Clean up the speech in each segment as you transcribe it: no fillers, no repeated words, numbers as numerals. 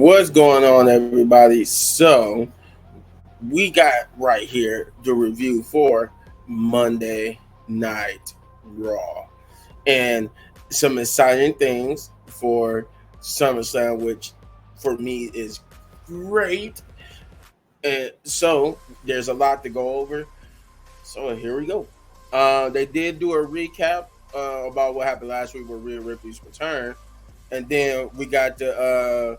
What's going on, everybody? So, we got right here the review for Monday Night Raw and some exciting things for SummerSlam, which for me is great. And so, there's a lot to go over. So, here we go. They did do a recap about what happened last week with Rhea Ripley's return, and then we got the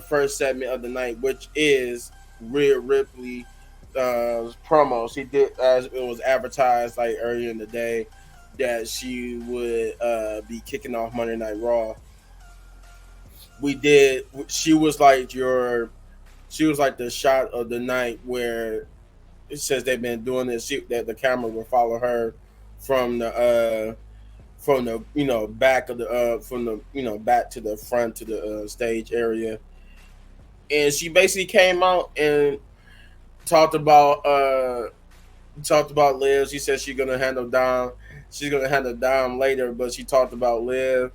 first segment of the night, which is Rhea Ripley promos. He did, as it was advertised like earlier in the day, that she would be kicking off Monday Night Raw. We did. She was like the shot of the night where it says they've been doing this. That the camera will follow her from the back of the from the back to the front to the stage area, and she basically came out and talked about Liv. She said she's gonna handle Dom. She's gonna handle Dom later, but she talked about Liv,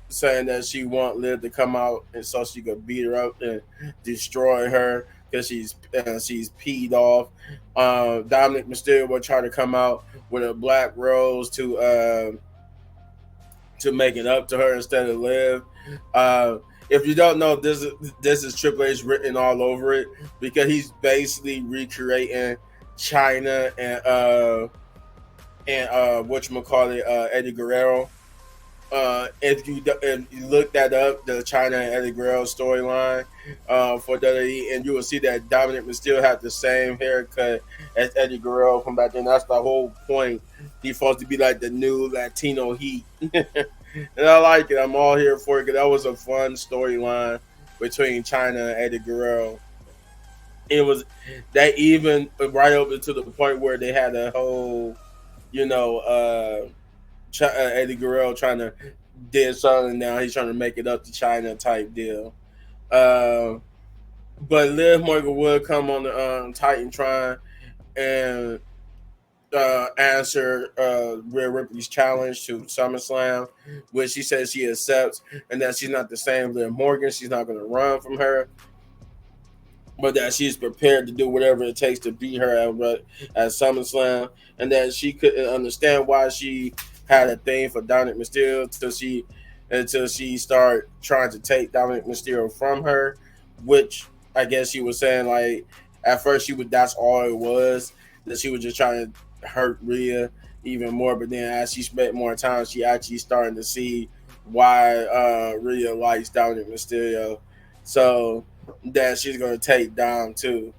saying that she want Liv to come out and so she could beat her up and destroy her because she's peed off. Dominic Mysterio will try to come out with a black rose to make it up to her instead of Liv. If you don't know, this is Triple H written all over it because he's basically recreating China and whatchamacallit, Eddie Guerrero. If you look that up, the China and Eddie Guerrero storyline for WWE, and you will see that Dominic Mysterio have the same haircut as Eddie Guerrero from back then. That's the whole point. He's supposed to be like the new Latino Heat. And I like it. I'm all here for it because that was a fun storyline between China and Eddie Guerrero. It was that even right up to the point where they had a whole, Eddie Guerrero trying to did something. Now he's trying to make it up to China type deal. But Liv Morgan would come on the Titantron and answer Rhea Ripley's challenge to SummerSlam, which she says she accepts, and that she's not the same Liv Morgan. She's not going to run from her, but that she's prepared to do whatever it takes to beat her at SummerSlam, and that she couldn't understand why she had a thing for Dominic Mysterio until she started trying to take Dominic Mysterio from her, which I guess she was saying like at first that's all it was, that she was just trying to hurt Rhea even more, but then as she spent more time, she actually starting to see why Rhea likes Dominic Mysterio, so that she's gonna take Dom too.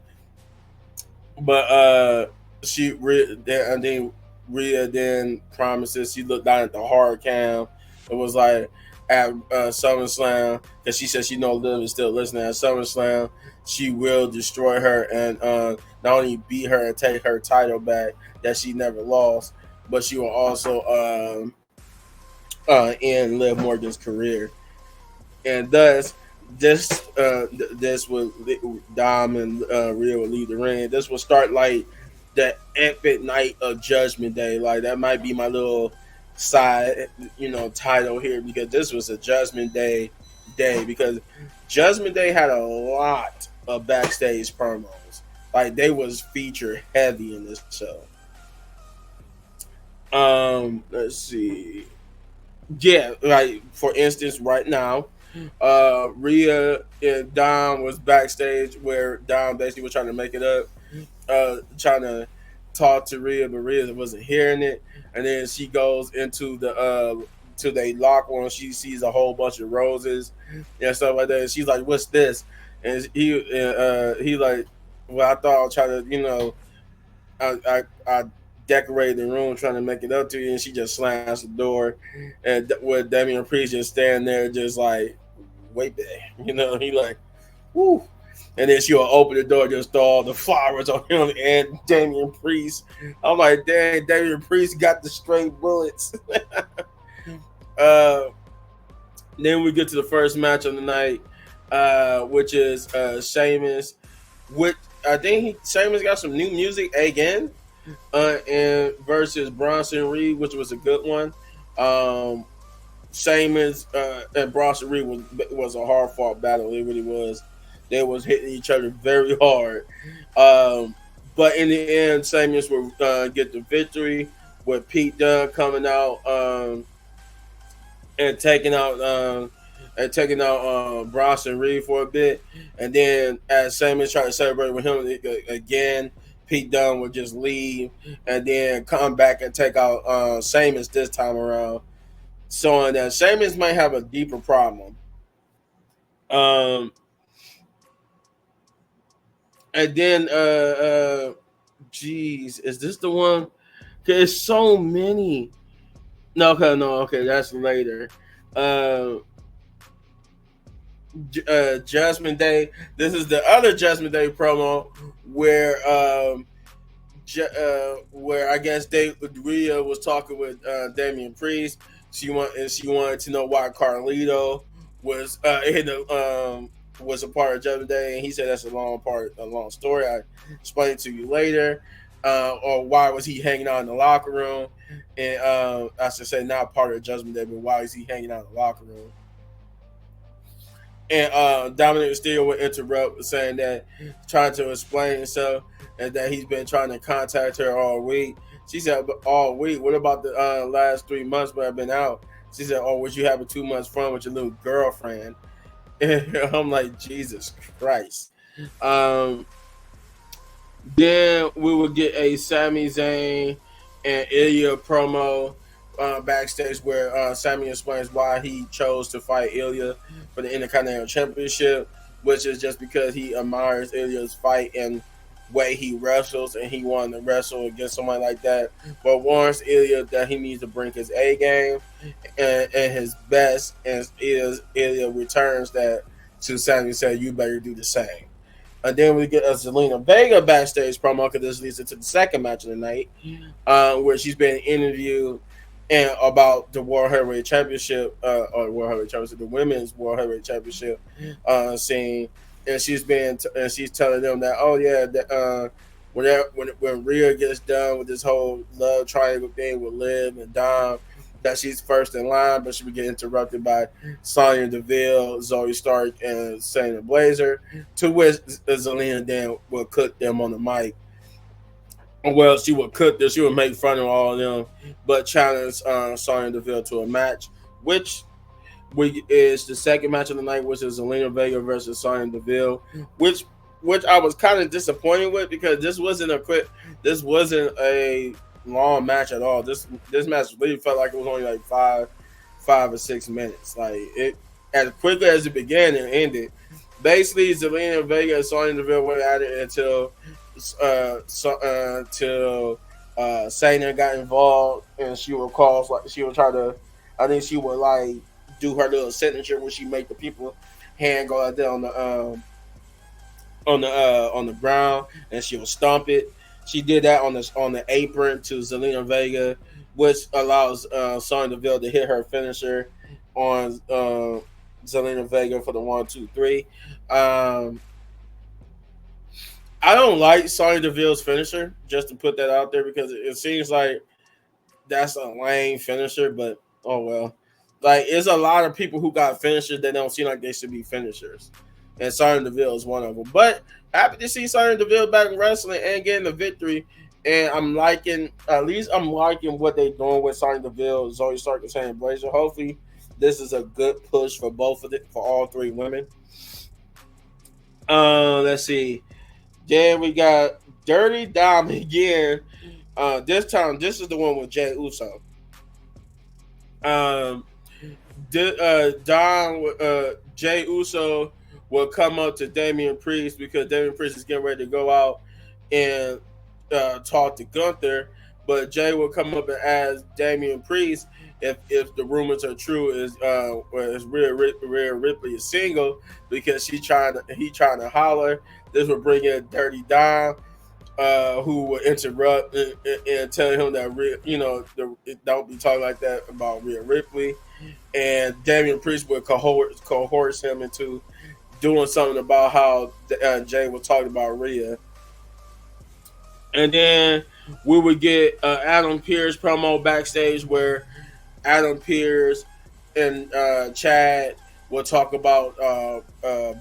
But Rhea then promises, she looked down at the hard cam. It was like at SummerSlam, because she said she knows Liv is still listening. At SummerSlam, she will destroy her and not only beat her and take her title back that she never lost, but she will also end Liv Morgan's career. And thus, this will Dom and Rhea will leave the ring. This will start like the epic night of Judgment Day. Like that might be my little side, title here, because this was a Judgment Day because Judgment Day had a lot of backstage promos. Like they was feature heavy in this show. Let's see. Yeah, like for instance, right now, Rhea and Dom was backstage where Dom basically was trying to make it up, trying to talk to Rhea, but Rhea wasn't hearing it. And then she goes into the to the locker room. She sees a whole bunch of roses and stuff like that. And she's like, "What's this?" And he like, "Well, I thought I was trying to, I decorated the room trying to make it up to you." And she just slams the door, and with Damian Priest just standing there, just like, "Wait there," He like, "Woo." And then she'll open the door, just throw all the flowers on him and Damian Priest. I'm like, dang, Damian Priest got the straight bullets. Then we get to the first match of the night, which is Sheamus. Which I think Sheamus got some new music again, and versus Bronson Reed, which was a good one. Sheamus and Bronson Reed was a hard fought battle. It really was. They was hitting each other very hard. Um, but in the end, Sheamus will get the victory with Pete Dunne coming out and taking out Bronson Reed for a bit, and then as Sheamus tried to celebrate with him again, Pete Dunne would just leave and then come back and take out Sheamus this time around, showing that Sheamus might have a deeper problem. Um, and then, geez, is this the one? There's so many. No, okay, no, okay, that's later. Uh, Judgment Day. This is the other Judgment Day promo where where I guess Rhea was talking with Damian Priest. She wanted to know why Carlito was was a part of Judgment Day, and he said that's a long story. I explain it to you later. Or why was he hanging out in the locker room? And I should say not part of Judgment Day, but why is he hanging out in the locker room? And Dominic Mysterio would interrupt, saying that trying to explain himself and that he's been trying to contact her all week. She said, "All week? What about the last 3 months when I've been out?" She said, "Oh, was you having 2 months fun with your little girlfriend?" And I'm like, Jesus Christ. Um, then we would get a Sami Zayn and Ilya promo backstage where Sami explains why he chose to fight Ilya for the Intercontinental Championship, which is just because he admires Ilya's fight and way he wrestles, and he wanted to wrestle against somebody like that, but warns Ilya that he needs to bring his A game and his best, and Ilya returns that to Sami, said, "You better do the same." And then we get a Zelina Vega backstage promo, because this leads into the second match of the night, where she's been interviewed and about the World Heavyweight Championship, or World Heavyweight Championship, the Women's World Heavyweight Championship scene, and she's telling them that, oh yeah, that when Rhea gets done with this whole love triangle thing with Liv and Dom, that she's first in line, but she would get interrupted by Sonya Deville, Zoe Stark, and Shayna Blazer, to which Zelina then will cook them on the mic. Well, she would cook them, she would make fun of all of them, but challenge Sonya Deville to a match, which is the second match of the night, which is Zelina Vega versus Sonya Deville, which I was kind of disappointed with, because this wasn't a long match at all. This match really felt like it was only like 5 or 6 minutes. Like, it, as quickly as it began and ended. Basically, Zelina Vega and Sonya Deville went at it until Shayna got involved, and she would try to, I think she would like do her little signature where she make the people hand go out there on the ground, and she would stomp it. She did that on the apron to Zelina Vega, which allows Sonya Deville to hit her finisher on Zelina Vega for the 1-2-3. I don't like Sonya Deville's finisher, just to put that out there, because it seems like that's a lame finisher, but oh well. Like, there's a lot of people who got finishers that don't seem like they should be finishers, and Sonya Deville is one of them. But happy to see Sonya Deville back in wrestling and getting the victory. And I'm liking what they're doing with Sonya Deville, Zoe Stark, and Shayna Blazer. Hopefully, this is a good push for for all three women. Let's see. Then we got Dirty Dom again. This time, this is the one with Jey Uso. Jey Uso will come up to Damian Priest, because Damian Priest is getting ready to go out and talk to Gunther, but Jey will come up and ask Damian Priest if the rumors are true, is Rhea Ripley is single, because he trying to holler. This will bring in Dirty Dom, who will interrupt and tell him that don't be talking like that about Rhea Ripley, and Damian Priest will coerce him into doing something about how Jey was talking about Rhea. And then we would get Adam Pearce promo backstage, where Adam Pearce and Chad will talk about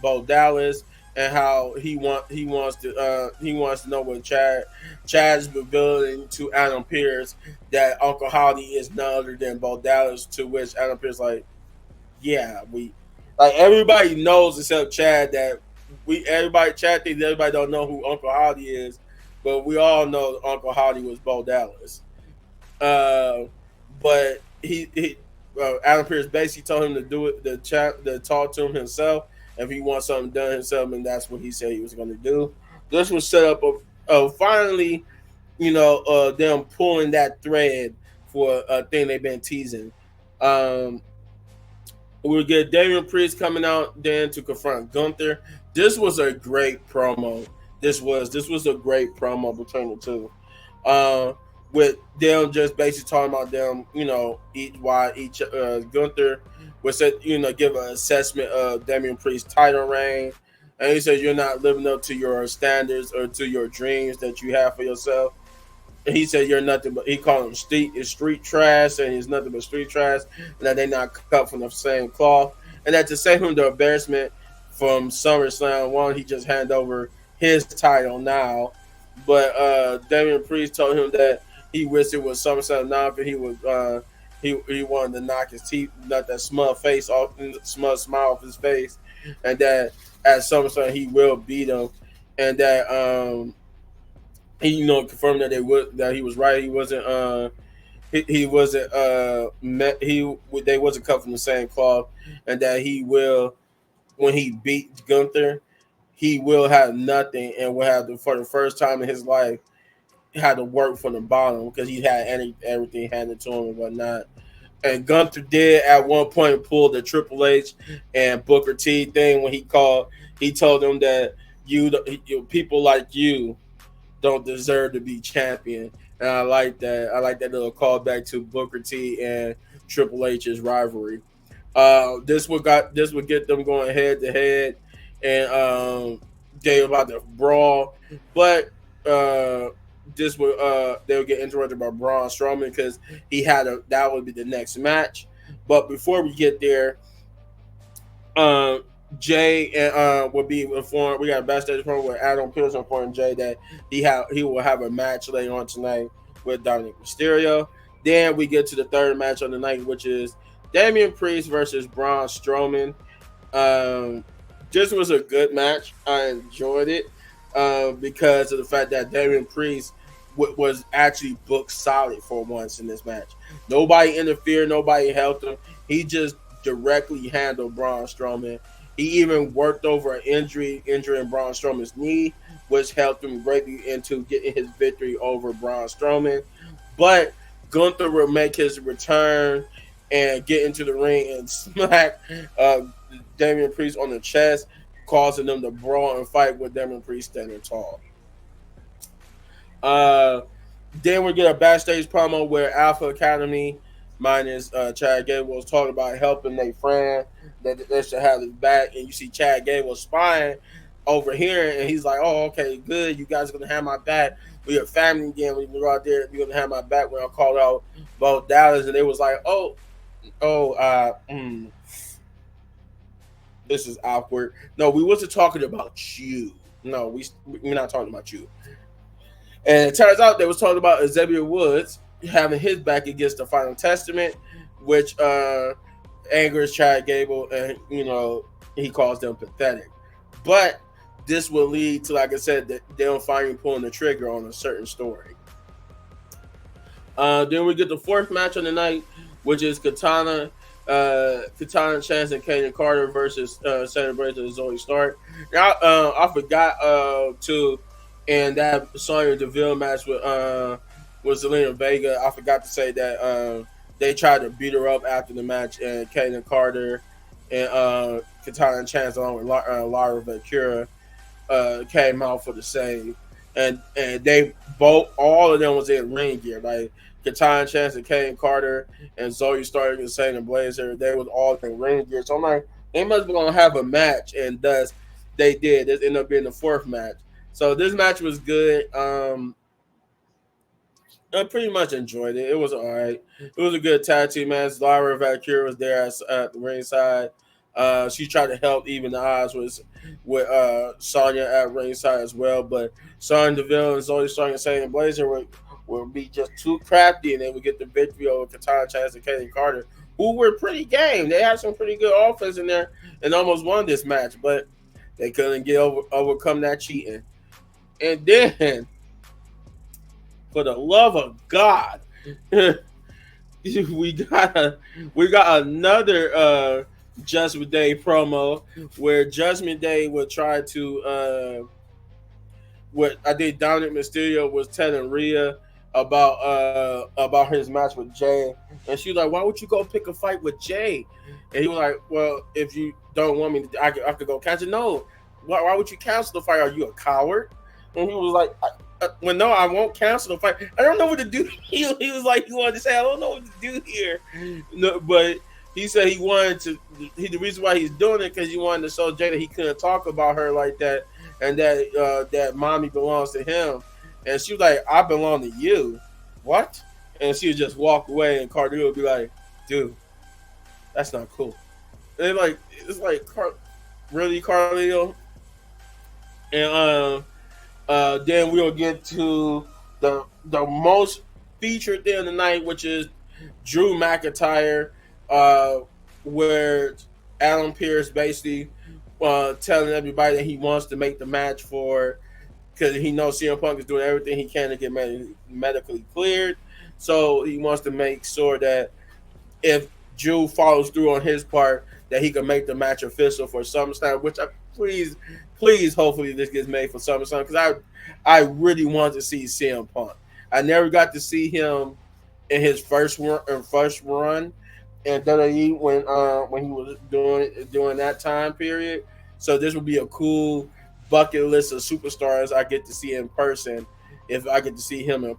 Bo Dallas and how he wants to know what Chad's revealing to Adam Pierce that Uncle Howdy is none other than Bo Dallas. To which Adam Pierce like, yeah, we like everybody knows except Chad that we everybody Chad thinks everybody don't know who Uncle Howdy is, but we all know Uncle Howdy was Bo Dallas. Uh, but he Adam Pierce basically told him to do it, to talk to him himself if he wants something done himself, and that's what he said he was going to do. This was set up of finally, them pulling that thread for a thing they've been teasing. Um, we'll get Damian Priest coming out then to confront Gunther. This was a great promo. This was a great promo between the two. Uh, with them just basically talking about them, each Gunther was said, give an assessment of Damian Priest's title reign. And he says you're not living up to your standards or to your dreams that you have for yourself. He said you're nothing but, he called him street trash, and he's nothing but street trash, and that they not cut from the same cloth, and that to save him the embarrassment from SummerSlam one, he just hand over his title now. But Damian Priest told him that he wished it was SummerSlam now because he wanted to knock his teeth, knock that smug smile off his face, and that at SummerSlam he will beat him, and that he confirmed that that he was right. He wasn't he wasn't they wasn't cut from the same cloth, and that he will, when he beat Gunther, he will have nothing and will have for the first time in his life had to work from the bottom because he had everything handed to him and whatnot. And Gunther did at one point pull the Triple H and Booker T thing when he told them that people like you don't deserve to be champion. And I like that. I like that little callback to Booker T and Triple H's rivalry. This would get them going head to head, and they about to brawl, but this would they would get interrupted by Braun Strowman because that would be the next match. But before we get there, um, Jay and will be informed. We got a backstage promo where Adam Pearce informed Jay that he will have a match later on tonight with Dominic Mysterio. Then we get to the third match on the night, which is Damian Priest versus Braun Strowman. Um, this was a good match. I enjoyed it because of the fact that Damian Priest was actually booked solid for once in this match. Nobody interfered. Nobody helped him. He just directly handled Braun Strowman. He even worked over an injury in Braun Strowman's knee, which helped him greatly into getting his victory over Braun Strowman. But Gunther will make his return and get into the ring and smack Damian Priest on the chest, causing them to brawl and fight with Damian Priest standing tall. Uh, then we get a backstage promo where Alpha Academy minus Chad Gable was talking about helping their friend that they should have his back, and you see Chad Gable spying over here, and he's like, "Oh, okay, good. You guys are gonna have my back. We are family again. When we go out there, you're gonna have my back." When I called out both Dallas, and they was like, "Oh, this is awkward. No, we wasn't talking about you. No, we're not talking about you." And it turns out they was talking about Xavier Woods having his back against the Final Testament, which angers Chad Gable, and he calls them pathetic. But this will lead to, like I said, that they'll finally pulling the trigger on a certain story. Then we get the fourth match on the night, which is Katana Chance and Kaden Carter versus Celebration and Zoe Stark. Now, I forgot to, in that Sonya Deville match with Zelina Vega, I forgot to say that they tried to beat her up after the match, and Kaden Carter and Katana Chance along with Lara Valkyria came out for the save, and they all of them was in ring gear, like Katana Chance and Kaden Carter and Zoe Stark and Shayna Blazer. They was all in ring gear, so I'm like, they must be gonna have a match, and thus they did. This ended up being the fourth match. So this match was good. I pretty much enjoyed it. It was all right. It was a good tag team match. Lyra Valkyrie was there at the ringside. She tried to help even the odds with Sonya at ringside as well. But Sonya Deville and Zoe Stark and Satan Blazer would be just too crafty, and they would get the victory over Katana Chance and Kaden Carter, who were pretty game. They had some pretty good offense in there and almost won this match, but they couldn't overcome that cheating. And then, for the love of God, we got we got another Judgment Day promo where Judgment Day would try to what I think Dominic Mysterio was telling Rhea about his match with Jay, and she was like, "Why would you go pick a fight with Jay?" And he was like, "Well, if you don't want me, I could go cancel." No, why would you cancel the fight? Are you a coward? And he was like, "Well, no, I won't cancel the fight. I don't know what to do." He was like, he wanted to say, "I don't know what to do here," no, but he said he wanted to. The reason why he's doing it because he wanted to show Jay that he couldn't talk about her like that, and that mommy belongs to him. And she was like, "I belong to you." What? And she would just walk away, and Cardio would be like, "Dude, that's not cool." And like it's like, really, Carlio? And then we'll get to the most featured thing of the night, which is Drew McIntyre, uh, where Adam Pearce basically telling everybody that he wants to make the match for because he knows CM Punk is doing everything he can to get medically cleared. So he wants to make sure that if Drew follows through on his part, that he can make the match official for SummerSlam. Which I please, hopefully this gets made for SummerSlam because I really want to see CM Punk. I never got to see him in his first run in WWE when he was during that time period. So this would be a cool bucket list of superstars I get to see in person if I get to see him and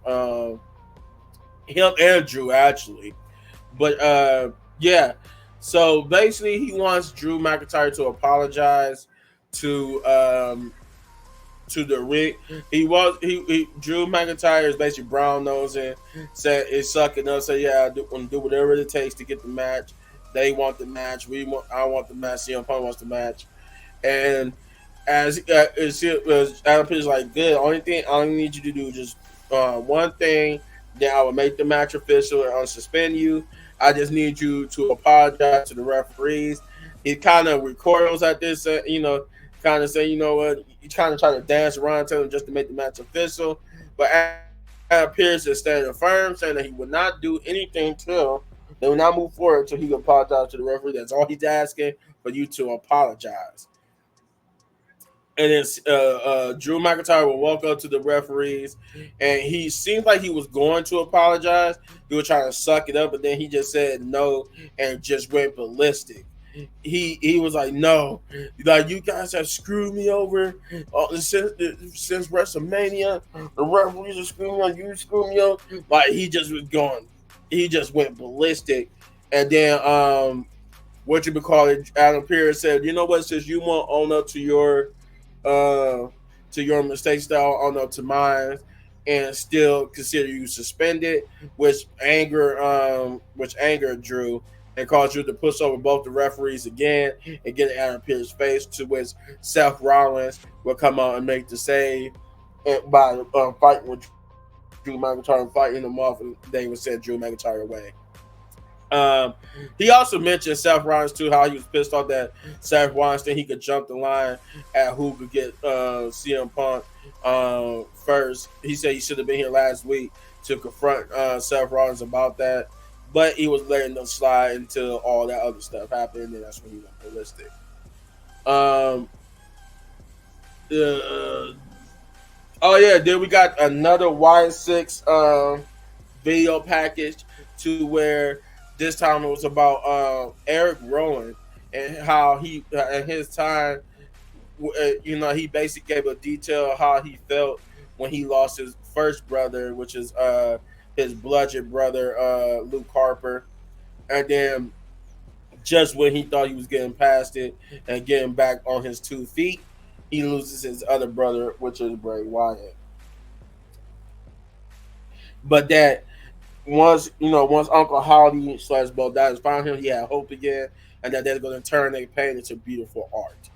Drew actually. But yeah. So basically, he wants Drew McIntyre to apologize to to the ring. He Drew McIntyre is basically brown nosing, said it's sucking up. Say yeah, I want to do whatever it takes to get the match. They want the match. I want the match. CM Punk wants the match. And as Adam Pearce like, good. Only thing I only need you to do is just one thing. Then I will make the match official and unsuspend you. I just need you to apologize to the referees. He kind of recoils at this, kind of say, you know what, he kind of try to dance around to him just to make the match official. But Adam Pearce is standing firm, saying that he would not do anything till they will not move forward until he can apologize to the referee. That's all he's asking for you to apologize. And then Drew McIntyre will walk up to the referees, and he seemed like he was going to apologize. He was trying to suck it up, but then he just said no and just went ballistic. He was like, no, like you guys have screwed me over since WrestleMania. The referees are screwing me on. You screwed me over. Like he just was going. He just went ballistic, and then what you would call it? Adam Pearce said, you know what? Since you won't own up uh, to your mistakes that I'll own up to mine, and still consider you suspended, which angered Drew and caused Drew to push over both the referees again and get Adam Pearce's face. To which Seth Rollins will come out and make the save by fighting with Drew McIntyre and fighting him off, and they would send Drew McIntyre away. He also mentioned Seth Rollins too, how he was pissed off that Seth Rollins think he could jump the line at who could get CM Punk first. He said he should have been here last week to confront Seth Rollins about that, but he was letting them slide until all that other stuff happened, and that's when he went ballistic. Um, uh, oh yeah, then we got another Y6 video package to where this time it was about Eric Rowan and how he at his time, he basically gave a detail of how he felt when he lost his first brother, which is his bludgeon brother Luke Harper, and then just when he thought he was getting past it and getting back on his 2 feet, he loses his other brother, which is Bray Wyatt. but that once Uncle Howdy slash Bo Dallas found him, he had hope again, and that they're going to turn their pain into beautiful art.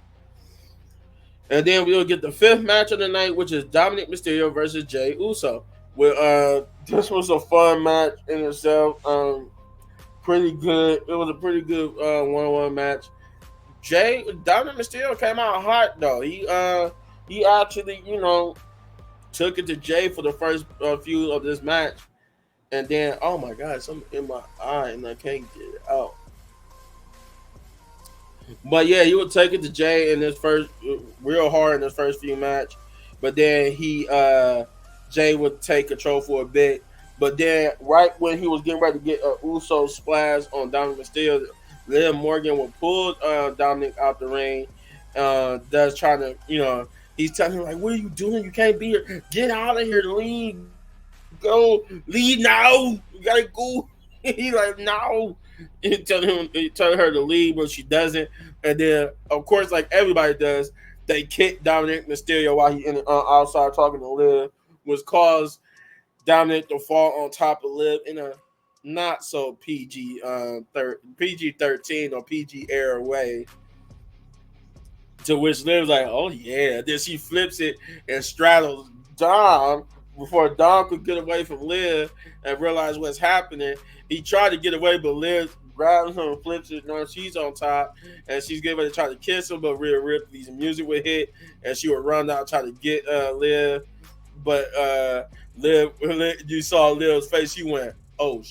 And then we'll get the fifth match of the night, which is Dominic Mysterio versus Jey Uso. This was a fun match in itself. Pretty good. It was a pretty good one-on-one match. Dominic Mysterio came out hot though. He actually took it to Jey for the first few of this match, and then oh my god, something in my eye and I can't get it out. But yeah, he would take it to Jey in this first real hard in his first few match, but then Jey would take control for a bit. But then right when he was getting ready to get a Uso splash on Dominic Mysterio, Liv Morgan would pull Dominic out the ring. That's trying to he's telling him like, "What are you doing? You can't be here. Get out of here, leave, go, leave now. You gotta go." He's like, "No." He telling her to leave, but she doesn't. And then, of course, like everybody does, they kick Dominic Mysterio while he in outside talking to Liv, which caused Dominic to fall on top of Liv in a not so PG-13 or PG era way. To which Liv's like, "Oh yeah." Then she flips it and straddles Dom before Dom could get away from Liv and realize what's happening. He tried to get away, but Liv grabs him and flips it. Now she's on top, and she's getting ready to try to kiss him, but Rhea Ripley's music would hit, and she would run out try to get Liv. But Liv, you saw Liv's face. She went, "Oh."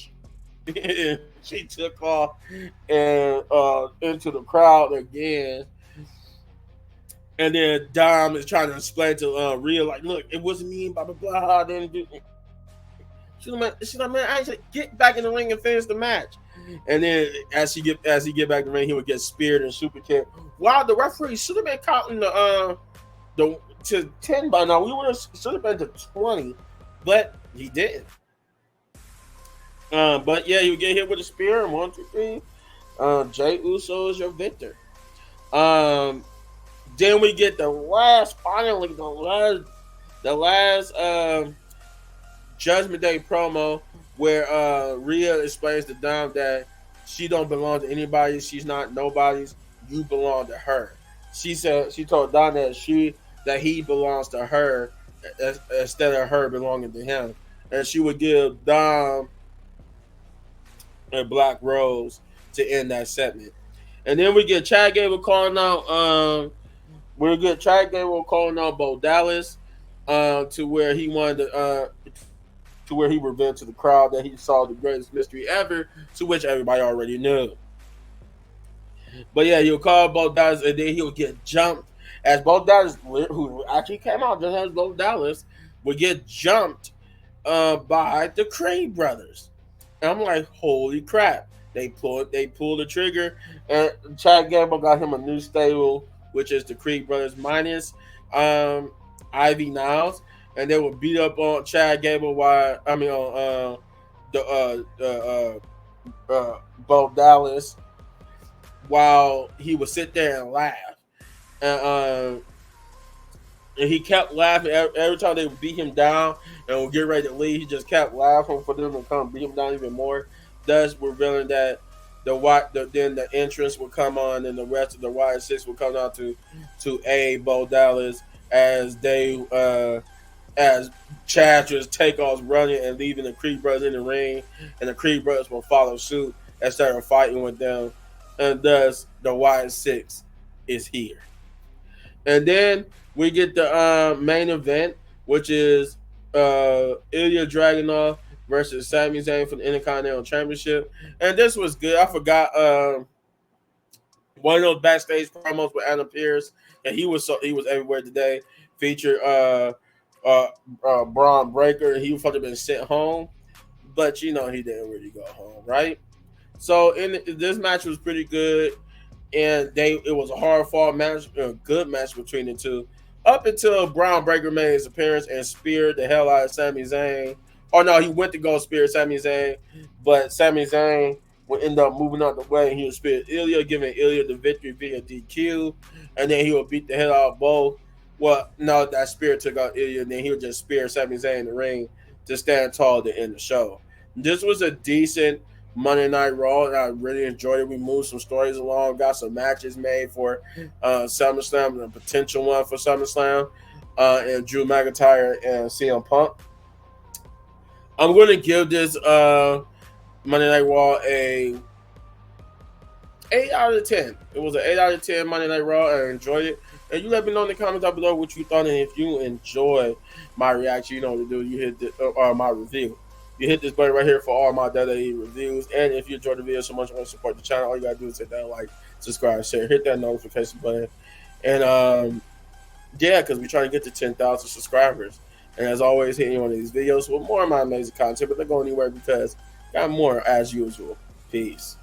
She took off and into the crowd again. And then Dom is trying to explain to Rhea, like, "Look, it wasn't me, blah, blah, blah. I didn't do it." She's like, "Man, I should get back in the ring and finish the match." And then as he get back in the ring, he would get speared and super kicked. Wow, the referee should have been counting the to 10 by now. We should have been to 20, but he didn't. But yeah, you get hit with a spear and 1, 2, 3. Jey Uso is your victor. Then we get the last Judgment Day promo where Rhea explains to Dom that she don't belong to anybody. She's not nobody's. You belong to her. She told Dom that he belongs to her instead of her belonging to him, and she would give Dom a black rose to end that segment. And then we get Chad Gable calling out. Bo Dallas, to where he wanted to where he revealed to the crowd that he saw the greatest mystery ever, to which everybody already knew. But yeah, he'll call Bo Dallas, and then he'll get jumped as Bo Dallas, who actually came out just as Bo Dallas, would get jumped by the Creed brothers. And I'm like, holy crap! They pulled the trigger, and Chad Gable got him a new stable, which is the Creed brothers minus Ivy Niles, and they would beat up on Chad Gable on Bo Dallas while he would sit there and laugh, and he kept laughing every time they would beat him down and would get ready to leave. He just kept laughing for them to come beat him down even more, thus revealing that then the entrance would come on, and the rest of the Wyatt Six would come out to Bo Dallas as as Chad just take off running and leaving the Creed brothers in the ring, and the Creed brothers will follow suit and start fighting with them, and thus the Wyatt Six is here. And then we get the main event, which is Ilya Dragunov versus Sami Zayn for the Intercontinental Championship. And this was good. I forgot one of those backstage promos with Adam Pearce, and he was everywhere today. Featured Braun Breaker. He was supposed to have been sent home, but he didn't really go home, right? So this match was pretty good, and it was a hard fought match, a good match between the two, up until Braun Breaker made his appearance and speared the hell out of Sami Zayn. Oh no, he went to go spear Sami Zayn, but Sami Zayn would end up moving out the way, and he would spear Ilya, giving Ilya the victory via DQ, and then he would beat the hell out of both. Well, no, that spear took out Ilya, and then he would just spear Sami Zayn in the ring to stand tall to end the show. This was a decent Monday Night Raw, and I really enjoyed it. We moved some stories along, got some matches made for SummerSlam, and a potential one for SummerSlam, and Drew McIntyre and CM Punk. I'm going to give this Monday Night Raw a 8 out of 10. It was an 8 out of 10 Monday Night Raw. I enjoyed it. And you let me know in the comments down below what you thought. And if you enjoy my reaction, you know what to do. You hit the, or my review. You hit this button right here for all my WWE reviews. And if you enjoyed the video so much and want to support the channel, all you got to do is hit that like, subscribe, share, hit that notification button. And yeah, because we're trying to get to 10,000 subscribers. And as always, hitting you on these videos with more of my amazing content. But they're going anywhere because got more as usual. Peace.